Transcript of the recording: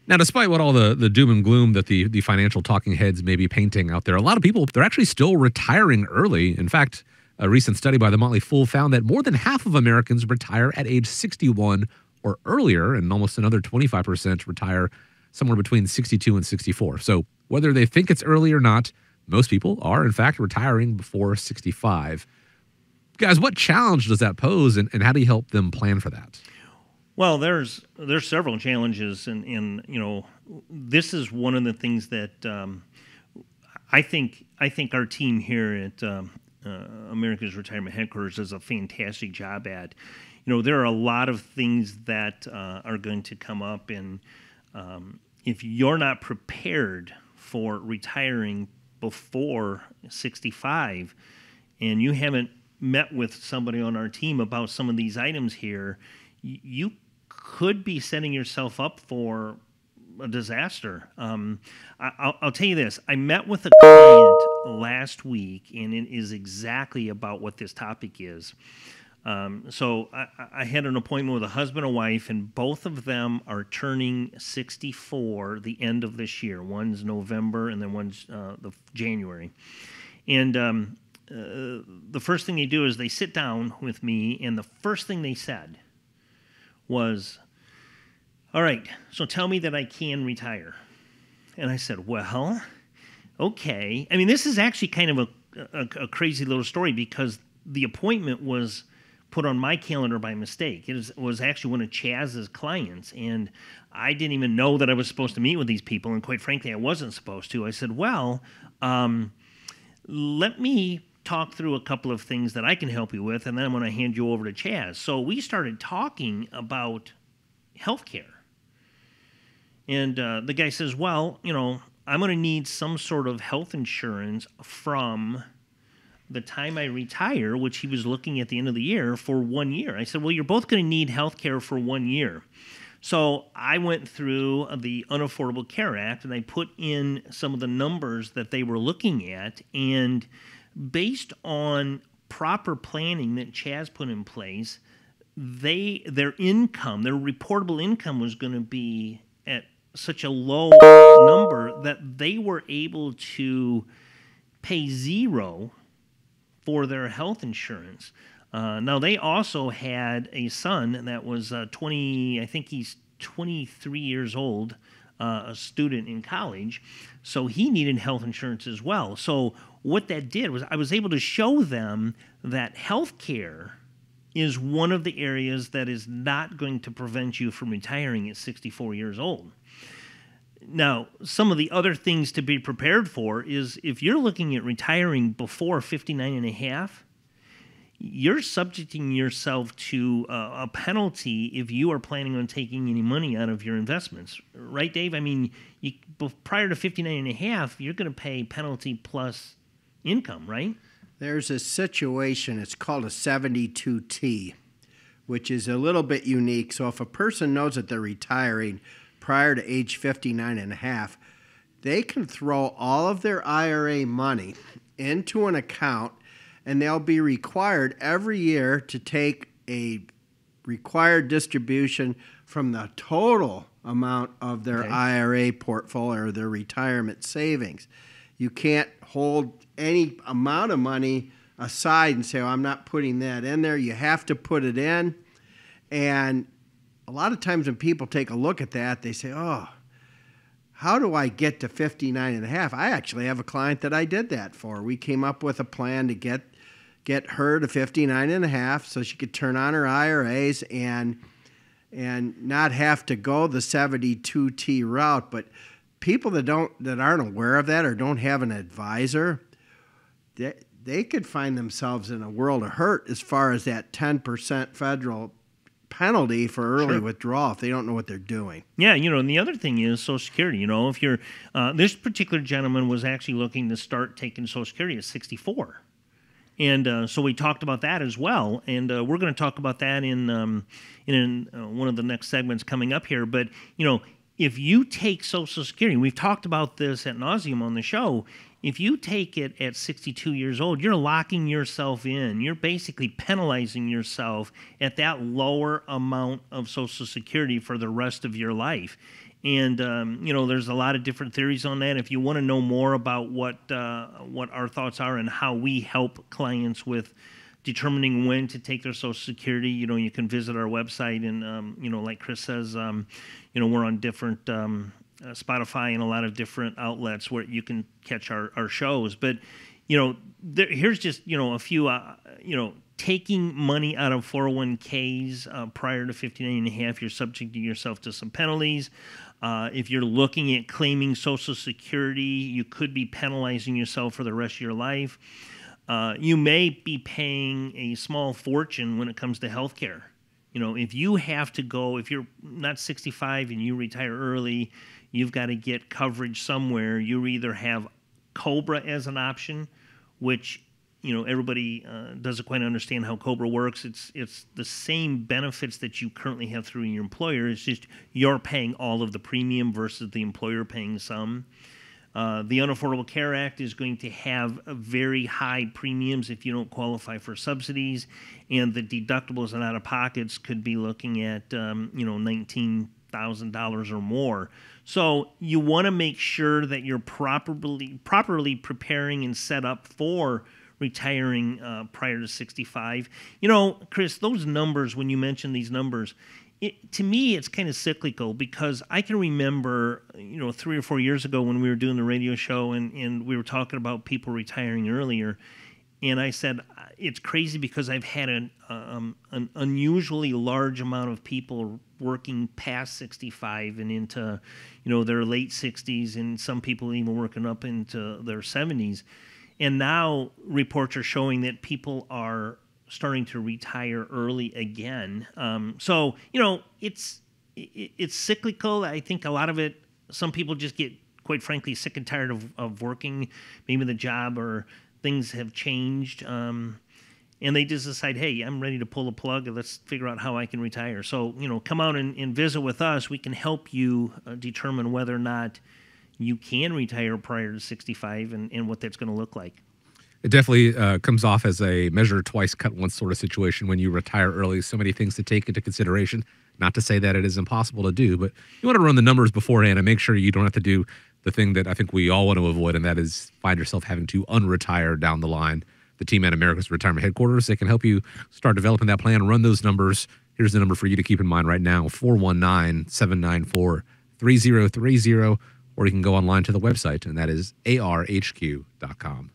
Now, despite what all the doom and gloom that the financial talking heads may be painting out there, a lot of people, they're actually still retiring early. In fact, a recent study by the Motley Fool found that more than half of Americans retire at age 61 or earlier, and almost another 25% retire somewhere between 62 and 64. So whether they think it's early or not, most people are, in fact, retiring before 65. Guys, what challenge does that pose, and how do you help them plan for that? Well, there's several challenges, and this is one of the things that I think our team here at America's Retirement Headquarters does a fantastic job at. There are a lot of things that are going to come up, and if you're not prepared for retiring before 65, and you haven't met with somebody on our team about some of these items here, you could be setting yourself up for a disaster. I'll tell you this. I met with a client last week, and it is exactly about what this topic is. So I had an appointment with a husband and wife, and both of them are turning 64 the end of this year. One's November, and then one's the January. And the first thing they do is they sit down with me, and the first thing they said was, "All right, so tell me that I can retire." And I said, "Well, okay." I mean, this is actually kind of a crazy little story, because the appointment was put on my calendar by mistake. It was actually one of Chaz's clients, and I didn't even know that I was supposed to meet with these people, and quite frankly, I wasn't supposed to. I said, "Well, let me talk through a couple of things that I can help you with, and then I'm going to hand you over to Chaz." So we started talking about healthcare. And the guy says, "Well, I'm going to need some sort of health insurance from the time I retire," which he was looking at the end of the year, "for 1 year." I said, "Well, you're both going to need healthcare for 1 year." So I went through the Unaffordable Care Act, and I put in some of the numbers that they were looking at, and based on proper planning that Chaz put in place, their income, their reportable income, was going to be at such a low number that they were able to pay zero for their health insurance. Now, they also had a son that was 20, I think he's 23 years old, a student in college, so he needed health insurance as well. So what that did was I was able to show them that health care is one of the areas that is not going to prevent you from retiring at 64 years old. Now, some of the other things to be prepared for is if you're looking at retiring before 59 and a half, you're subjecting yourself to a penalty if you are planning on taking any money out of your investments. Right, Dave? I mean, prior to 59 and a half, you're going to pay penalty plus income, right? There's a situation, it's called a 72T, which is a little bit unique. So if a person knows that they're retiring prior to age 59 and a half, they can throw all of their IRA money into an account, and they'll be required every year to take a required distribution from the total amount of their IRA portfolio or their retirement savings. You can't hold any amount of money aside and say, "Oh, I'm not putting that in there." You have to put it in. And a lot of times when people take a look at that, they say, "Oh, how do I get to 59 and a half?" I actually have a client that I did that for. We came up with a plan to get her to 59 and a half so she could turn on her IRAs and not have to go the 72T route. But people that aren't aware of that or don't have an advisor, they could find themselves in a world of hurt as far as that 10% federal penalty for early withdrawal if they don't know what they're doing. Yeah, and the other thing is Social Security. If you're this particular gentleman was actually looking to start taking Social Security at 64. And so we talked about that as well, and we're going to talk about that in one of the next segments coming up here. But if you take Social Security, we've talked about this ad nauseum on the show. If you take it at 62 years old, you're locking yourself in. You're basically penalizing yourself at that lower amount of Social Security for the rest of your life. And there's a lot of different theories on that. If you want to know more about what our thoughts are and how we help clients with determining when to take their Social Security, you can visit our website. And like Chris says, we're on different Spotify and a lot of different outlets where you can catch our shows. But here's just a few taking money out of 401ks prior to 59 and a half, you're subjecting yourself to some penalties. If you're looking at claiming Social Security, you could be penalizing yourself for the rest of your life. You may be paying a small fortune when it comes to health care. If you have to go, if you're not 65 and you retire early, you've got to get coverage somewhere. You either have COBRA as an option, which everybody doesn't quite understand how COBRA works. It's the same benefits that you currently have through your employer. It's just you're paying all of the premium versus the employer paying some. The Unaffordable Care Act is going to have very high premiums if you don't qualify for subsidies, and the deductibles and out-of-pockets could be looking at $19,000 or more. So you want to make sure that you're properly preparing and set up for retiring prior to 65. Chris, those numbers, when you mention these numbers, to me, it's kind of cyclical, because I can remember, 3 or 4 years ago when we were doing the radio show and we were talking about people retiring earlier. And I said, it's crazy because I've had an unusually large amount of people working past 65 and into, their late 60s, and some people even working up into their 70s. And now reports are showing that people are starting to retire early again. So it's cyclical. I think a lot of it, some people just get, quite frankly, sick and tired of working. Maybe the job or things have changed. And they just decide, hey, I'm ready to pull the plug, and let's figure out how I can retire. So, come out and visit with us. We can help you determine whether or not you can retire prior to 65 and what that's going to look like. It definitely comes off as a measure twice, cut once sort of situation when you retire early. So many things to take into consideration. Not to say that it is impossible to do, but you want to run the numbers beforehand and make sure you don't have to do the thing that I think we all want to avoid, and that is find yourself having to unretire down the line. The team at America's Retirement Headquarters, they can help you start developing that plan, run those numbers. Here's the number for you to keep in mind right now, 419-794-3030, or you can go online to the website, and that is arhq.com.